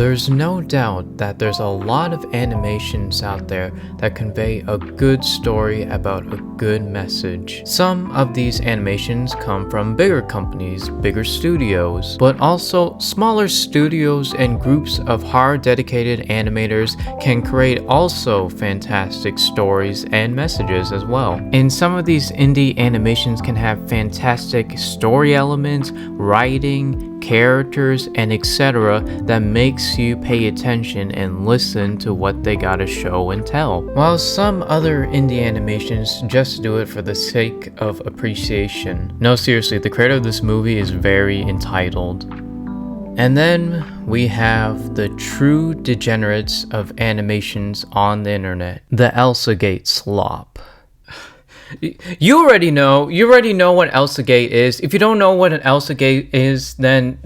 There's no doubt that there's a lot of animations out there that convey a good story about a good message. Some of these animations come from bigger companies, bigger studios, but also smaller studios and groups of hard dedicated animators can create also fantastic stories and messages as well. And some of these indie animations can have fantastic story elements, writing, characters, and etc. that makes you pay attention and listen to what they gotta show and tell. While some other indie animations just do it for the sake of appreciation. No, seriously, the creator of this movie is very entitled. And then we have the true degenerates of animations on the internet, the Elsagate slop. You already know what Elsagate is. If you don't know what an Elsagate is, then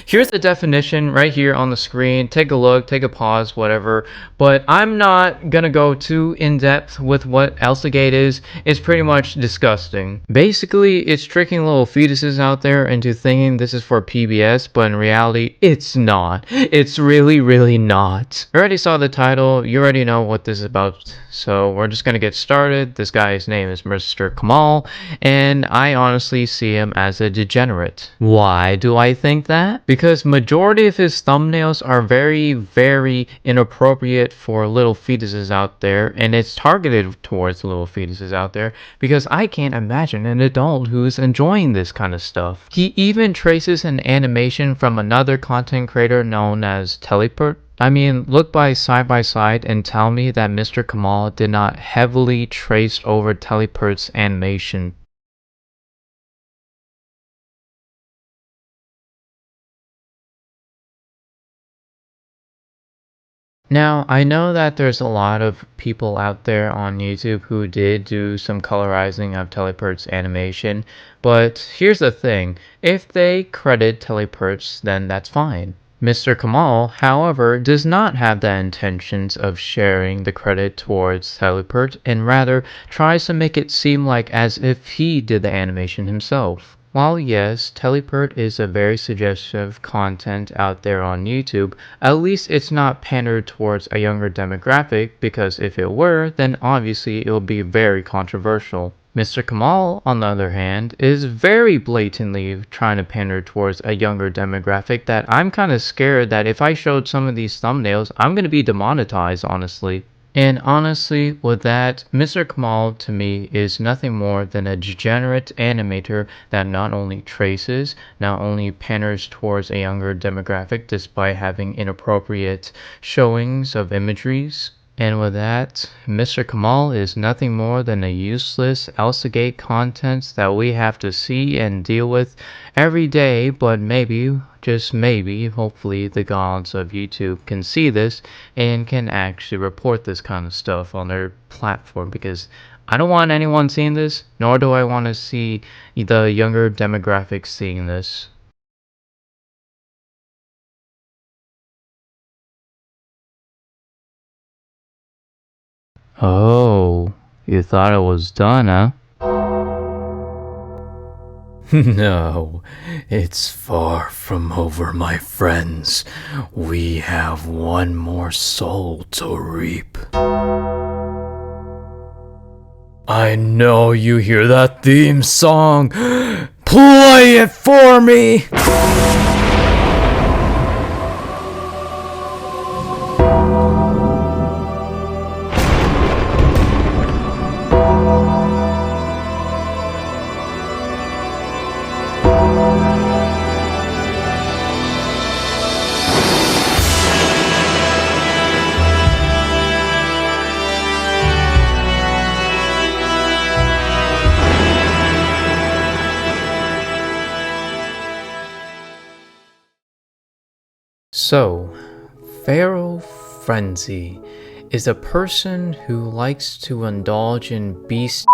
here's the definition right here on the screen. Take a look, take a pause, whatever. But I'm not gonna go too in-depth with what Elsagate is. It's pretty much disgusting. Basically, it's tricking little fetuses out there into thinking this is for PBS, but in reality, it's not. It's really, really not. You already saw the title, you already know what this is about, so we're just gonna get started. This guy's name is Mr. Kamal, and I honestly see him as a degenerate. Why do I think that? Because majority of his thumbnails are very, very inappropriate for little fetuses out there, and it's targeted towards little fetuses out there because I can't imagine an adult who is enjoying this kind of stuff. He even traces an animation from another content creator known as Teleport. I mean, look by side and tell me that Mr. Kamal did not heavily trace over Teleport's animation. Now, I know that there's a lot of people out there on YouTube who did do some colorizing of Teleport's animation, but here's the thing, if they credit Teleports, then that's fine. Mr. Kamal, however, does not have the intentions of sharing the credit towards Teleport and rather tries to make it seem like as if he did the animation himself. While yes, Teleport is a very suggestive content out there on YouTube, at least it's not pandered towards a younger demographic because if it were, then obviously it would be very controversial. Mr. Kamal, on the other hand, is very blatantly trying to pander towards a younger demographic that I'm kind of scared that if I showed some of these thumbnails, I'm going to be demonetized, honestly. And honestly, with that, Mr. Kamal to me is nothing more than a degenerate animator that not only traces, not only panders towards a younger demographic despite having inappropriate showings of imageries. And with that, Mr. Kamal is nothing more than a useless Elsagate content that we have to see and deal with every day, but maybe, just maybe, hopefully the gods of YouTube can see this and can actually report this kind of stuff on their platform, because I don't want anyone seeing this, nor do I want to see the younger demographics seeing this. Oh, you thought it was done, huh? No, it's far from over, my friends. We have one more soul to reap. I know you hear that theme song. Play it for me! So, Feral Frenzy is a person who likes to indulge in beast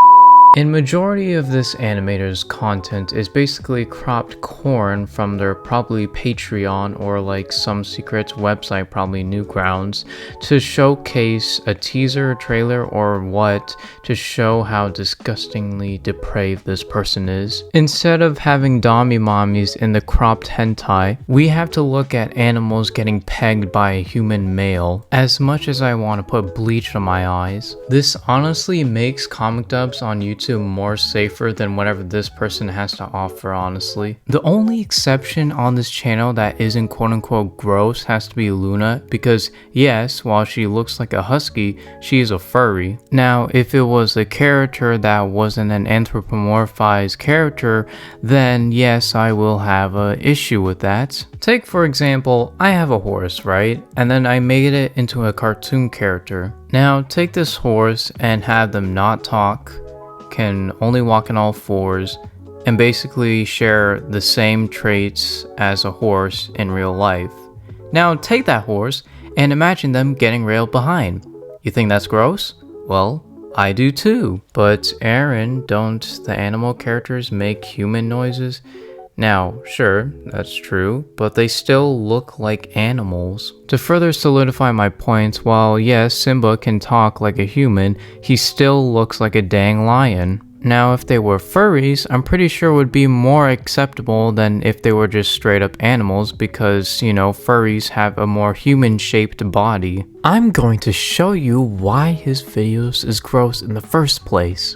In majority of this animator's content is basically cropped corn from their probably Patreon or like some secret website, probably Newgrounds, to showcase a teaser, trailer, or what to show how disgustingly depraved this person is. Instead of having dommy mommies in the cropped hentai, we have to look at animals getting pegged by a human male. As much as I want to put bleach on my eyes, this honestly makes comic dubs on YouTube more safer than whatever this person has to offer, honestly. The only exception on this channel that isn't quote-unquote gross has to be Luna, because yes, while she looks like a husky, she is a furry. Now, if it was a character that wasn't an anthropomorphized character, then yes, I will have an issue with that. Take for example, I have a horse, right? And then I made it into a cartoon character. Now, take this horse and have them not talk, can only walk on all fours, and basically share the same traits as a horse in real life. Now take that horse and imagine them getting railed behind. You think that's gross? Well, I do too. But Aaron, don't the animal characters make human noises? Now, sure, that's true, but they still look like animals. To further solidify my point, while yes, Simba can talk like a human, he still looks like a dang lion. Now, if they were furries, I'm pretty sure it would be more acceptable than if they were just straight up animals because, you know, furries have a more human-shaped body. I'm going to show you why his videos is gross in the first place.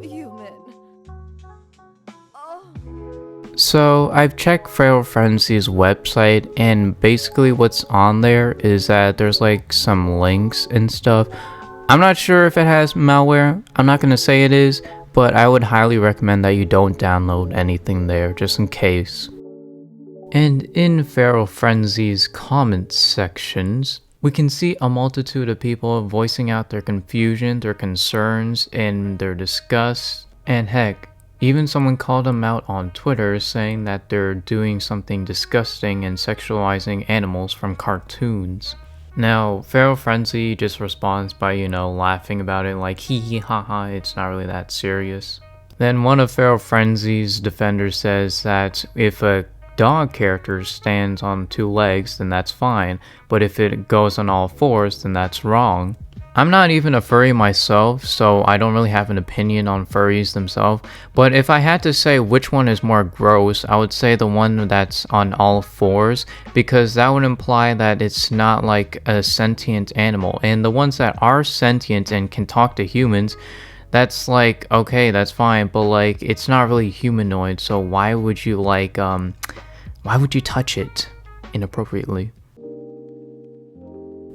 Human. Oh. So I've checked Feral Frenzy's website, and basically what's on there is that there's like some links and stuff. I'm not sure if it has malware. I'm not going to say it is, but I would highly recommend that you don't download anything there just in case. And in Feral Frenzy's comment sections, we can see a multitude of people voicing out their confusion, their concerns, and their disgust, and heck, even someone called them out on Twitter saying that they're doing something disgusting and sexualizing animals from cartoons. Now, Feral Frenzy just responds by, you know, laughing about it like hee hee ha ha, it's not really that serious. Then one of Feral Frenzy's defenders says that if a dog character stands on two legs, then that's fine, but if it goes on all fours, then that's wrong. I'm not even a furry myself, so I don't really have an opinion on furries themselves, but if I had to say which one is more gross, I would say the one that's on all fours, because that would imply that it's not like a sentient animal, and the ones that are sentient and can talk to humans, that's like, okay, that's fine, but like, it's not really humanoid, so why would you like, why would you touch it inappropriately?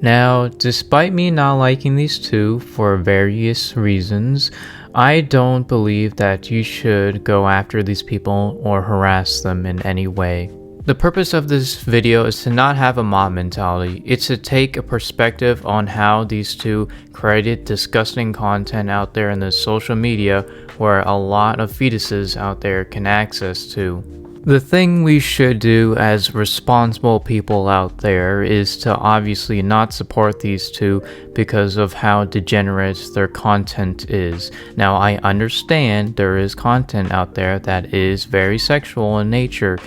Now, despite me not liking these two for various reasons, I don't believe that you should go after these people or harass them in any way. The purpose of this video is to not have a mob mentality. It's to take a perspective on how these two created disgusting content out there in the social media where a lot of fetuses out there can access to. The thing we should do as responsible people out there is to obviously not support these two because of how degenerate their content is. Now, I understand there is content out there that is very sexual in nature,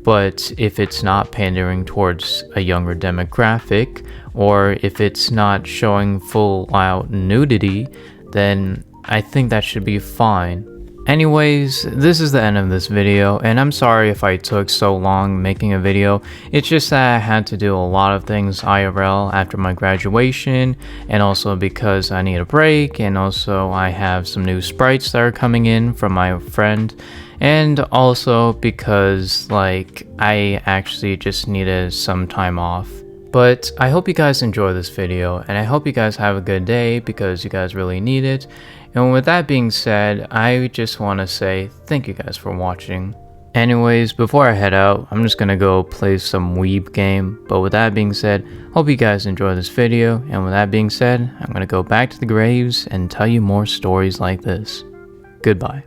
but if it's not pandering towards a younger demographic, or if it's not showing full out nudity, then I think that should be fine. Anyways, this is the end of this video, and I'm sorry if I took so long making a video. It's just that I had to do a lot of things IRL after my graduation, and also because I need a break, and also I have some new sprites that are coming in from my friend, and also because like I actually just needed some time off. But I hope you guys enjoy this video, and I hope you guys have a good day because you guys really need it. And with that being said, I just want to say thank you guys for watching. Anyways, before I head out, I'm just gonna go play some weeb game. But with that being said, hope you guys enjoy this video. And with that being said, I'm gonna go back to the graves and tell you more stories like this. Goodbye.